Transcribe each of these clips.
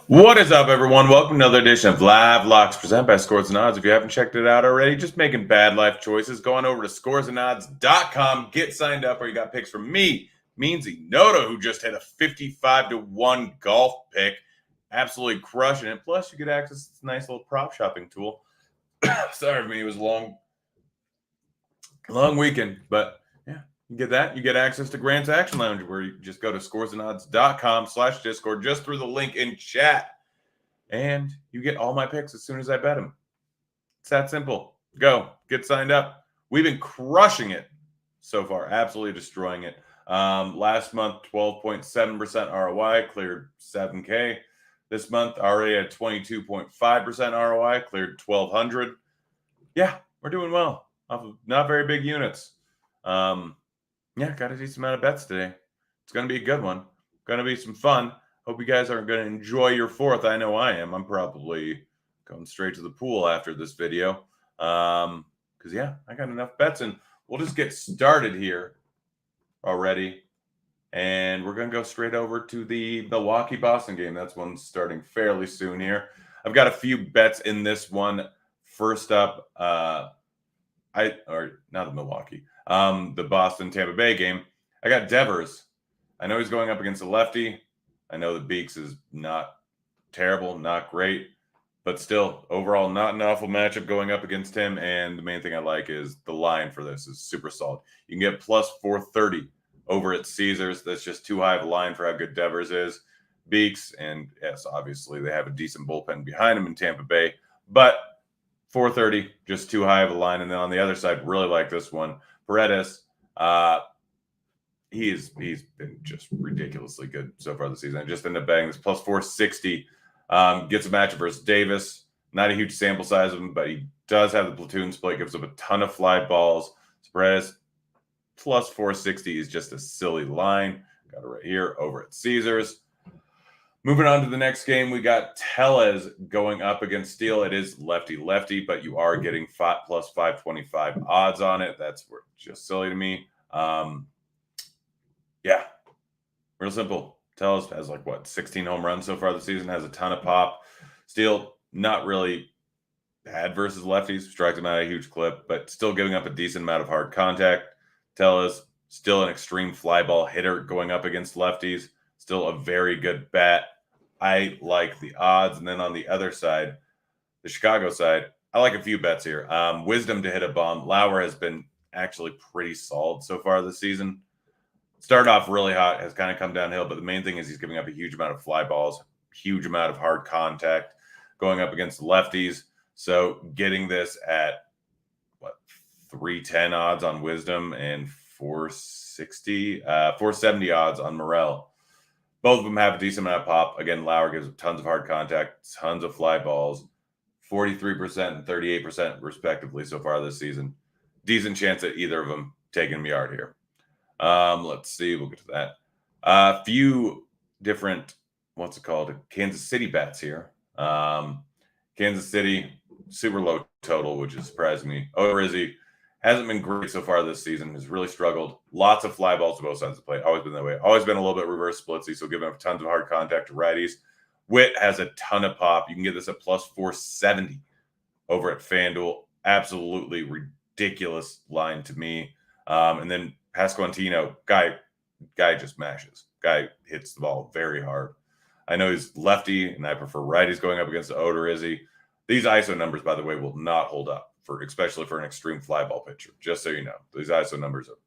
What is up, everyone? Welcome to another edition of Live Locks presented by Scores and Odds. If you haven't checked it out already, just making bad life choices, go on over to scoresandodds.com, get signed up, or you got picks from me, Meansy Noto, who just hit a 55-1 golf pick, absolutely crushing it. Plus, you get access to this nice little prop shopping tool. Sorry for me, it was a long weekend, but yeah, you get that. You get access to Grant's Action Lounge, where you just go to scoresandodds.com/Discord, just through the link in chat. And you get all my picks as soon as I bet them. It's that simple. Go. Get signed up. We've been crushing it so far. Absolutely destroying it. Last month, 12.7% ROI, cleared 7K. This month, already at 22.5% ROI, cleared 1,200. Yeah, we're doing well. Off of not very big units. Yeah, got a decent amount of bets today. It's going to be a good one. Going to be some fun. Hope you guys are going to enjoy your fourth. I know I am. I'm probably going straight to the pool after this video. Because, yeah, I got enough bets. And we'll just get started here already. And we're going to go straight over to the Milwaukee-Boston game. That's one starting fairly soon here. I've got a few bets in this one. First up, not the Milwaukee, the Boston-Tampa Bay game. I got Devers. I know he's going up against a lefty. I know the Beeks is not terrible, not great, but still, overall, not an awful matchup going up against him. And the main thing I like is the line for this is super solid. You can get plus 430 over at Caesars. That's just too high of a line for how good Devers is. Beeks, and yes, obviously they have a decent bullpen behind him in Tampa Bay, but 430, just too high of a line. And then on the other side, really like this one, Paredes. He's been just ridiculously good so far this season. I just ended up betting this plus 460. Gets a matchup versus Davis. Not a huge sample size of him, but he does have the platoon split. Gives up a ton of fly balls. Paredes plus 460 is just a silly line. Got it right here over at Caesars. Moving on to the next game, we got Tellez going up against Steele. It is lefty-lefty, but you are getting plus 525 odds on it. That's just silly to me. Yeah, real simple. Tellez has 16 home runs so far this season, has a ton of pop. Steele, not really bad versus lefties, strikes him out a huge clip, but still giving up a decent amount of hard contact. Tellez, still an extreme fly ball hitter going up against lefties. Still a very good bat. I like the odds. And then on the other side, the Chicago side, I like a few bets here. Wisdom to hit a bomb. Lauer has been actually pretty solid so far this season. Started off really hot, has kind of come downhill, but the main thing is he's giving up a huge amount of fly balls, huge amount of hard contact going up against the lefties. So getting this at 310 odds on Wisdom and 470 odds on Morel. Both of them have a decent amount of pop. Again, Lauer gives tons of hard contact, tons of fly balls, 43% and 38% respectively so far this season. Decent chance at either of them taking a yard here. Let's see. We'll get to that. A few different, Kansas City bets here. Kansas City, super low total, which is surprising me. Odorizzi hasn't been great so far this season. Has really struggled. Lots of fly balls to both sides of the plate. Always been that way. Always been a little bit reverse splitsy, so giving up tons of hard contact to righties. Witt has a ton of pop. You can get this at plus 470 over at FanDuel. Absolutely ridiculous line to me. And then Pasquantino, guy just mashes. Guy hits the ball very hard. I know he's lefty, and I prefer righties going up against the Odorizzi. These ISO numbers, by the way, will not hold up, especially for an extreme fly ball pitcher. Just so you know, these ISO numbers are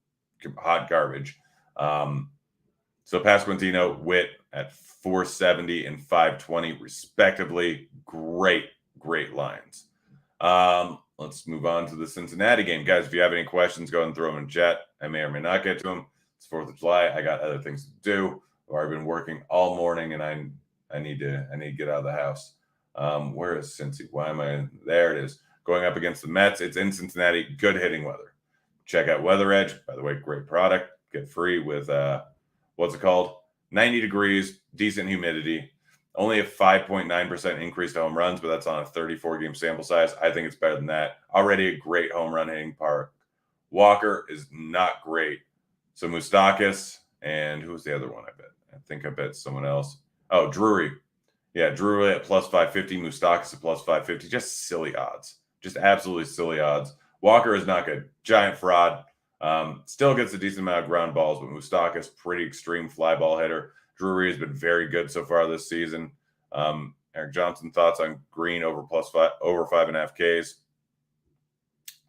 hot garbage. So Pasquantino, Witt at 470 and 520 respectively. Great lines. Let's move on to the Cincinnati game. Guys, if you have any questions, go and throw them in chat. I may or may not get to them. It's 4th of July. I got other things to do. I've been working all morning, and I need to get out of the house. Where is Cincy? Why am I? There it is. Going up against the Mets. It's in Cincinnati. Good hitting weather. Check out Weather Edge. By the way, great product. Get free with 90 degrees, decent humidity. Only a 5.9% increase to home runs, but that's on a 34-game sample size. I think it's better than that. Already a great home run hitting park. Walker is not great. So Moustakas, and who was the other one I bet? I think I bet someone else. Oh, Drury. Yeah, Drury at plus 550, Moustakas at plus 550. Just silly odds. Just absolutely silly odds. Walker is not good. Giant fraud. Still gets a decent amount of ground balls, but Moustakas, pretty extreme fly ball hitter. Drury has been very good so far this season. Eric Johnson, thoughts on Green over plus five, over 5.5 Ks?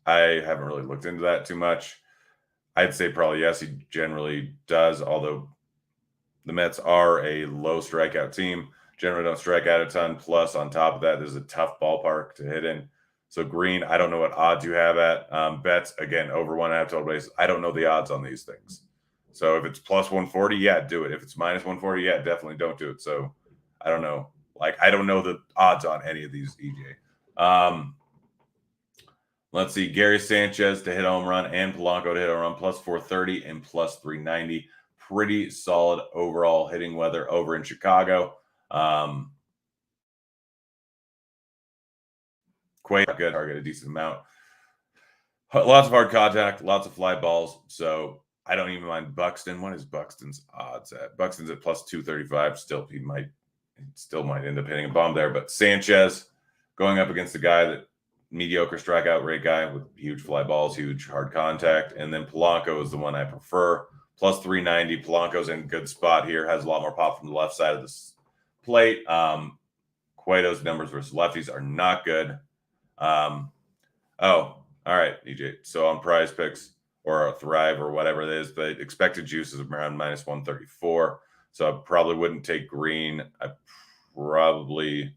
I haven't really looked into that too much. I'd say probably yes, he generally does, although the Mets are a low strikeout team. Generally don't strike out a ton. Plus, on top of that, this is a tough ballpark to hit in. So Green, I don't know what odds you have at. Bets, again, over 1.5 total bases. I don't know the odds on these things. So if it's plus 140, yeah, do it. If it's minus 140, yeah, definitely don't do it. So I don't know. Like, I don't know the odds on any of these, EJ. Let's see. Gary Sanchez to hit a home run and Polanco to hit a home run, plus 430 and plus 390. Pretty solid overall hitting weather over in Chicago. Quite good. Target a decent amount. Lots of hard contact, lots of fly balls. So I don't even mind Buxton. What is Buxton's odds at? Buxton's at plus 235. Still, he might end up hitting a bomb there. But Sanchez going up against a guy that mediocre strikeout rate guy with huge fly balls, huge hard contact. And then Polanco is the one I prefer. Plus 390. Polanco's in a good spot here. Has a lot more pop from the left side of this plate. Cueto's numbers versus lefties are not good. All right, EJ. So on Prize Picks or Thrive or whatever it is, the expected juice is around minus 134. So I probably wouldn't take Green. I probably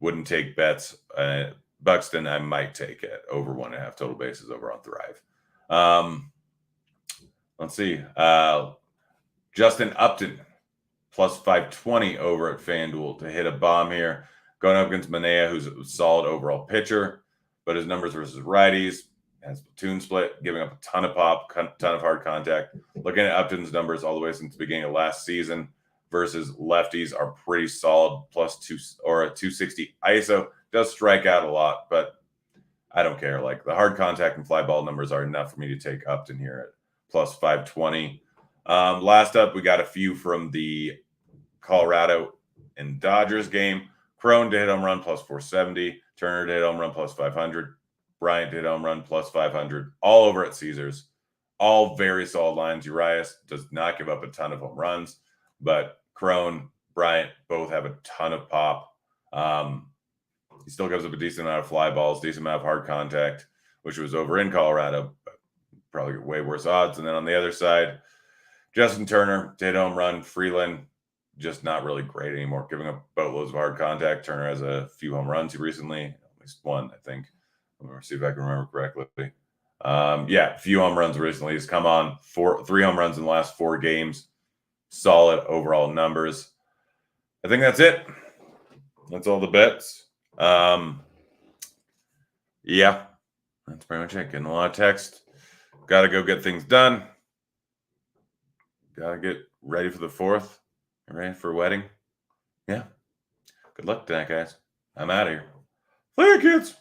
wouldn't take bets. Buxton, I might take it over 1.5 total bases over on Thrive. Let's see. Justin Upton plus 520 over at FanDuel to hit a bomb here. Going up against Manea, who's a solid overall pitcher, but his numbers versus righties has platoon split, giving up a ton of pop, ton of hard contact. Looking at Upton's numbers all the way since the beginning of last season versus lefties are pretty solid, plus 2 or a 260 ISO. Does strike out a lot, but I don't care. Like the hard contact and fly ball numbers are enough for me to take Upton here at plus 520. Last up, we got a few from the Colorado and Dodgers game. Crone to hit home run plus 470. Turner to hit home run plus 500. Bryant to hit home run plus 500. All over at Caesars. All very solid lines. Urias does not give up a ton of home runs, but Crone, Bryant both have a ton of pop. He still gives up a decent amount of fly balls, decent amount of hard contact, which was over in Colorado, but probably way worse odds. And then on the other side, Justin Turner did home run. Freeland just not really great anymore, giving up boatloads of hard contact. Turner has a few home runs recently, at least one, I think. Let me see if I can remember correctly. A few home runs recently. He's come on 3 home runs in the last 4 games. Solid overall numbers. I think that's it. That's all the bets. That's pretty much it. Getting a lot of text. Got to go get things done. Got to get ready for the 4th. Ready for a wedding? Yeah. Good luck tonight, guys. I'm out of here. Later, kids.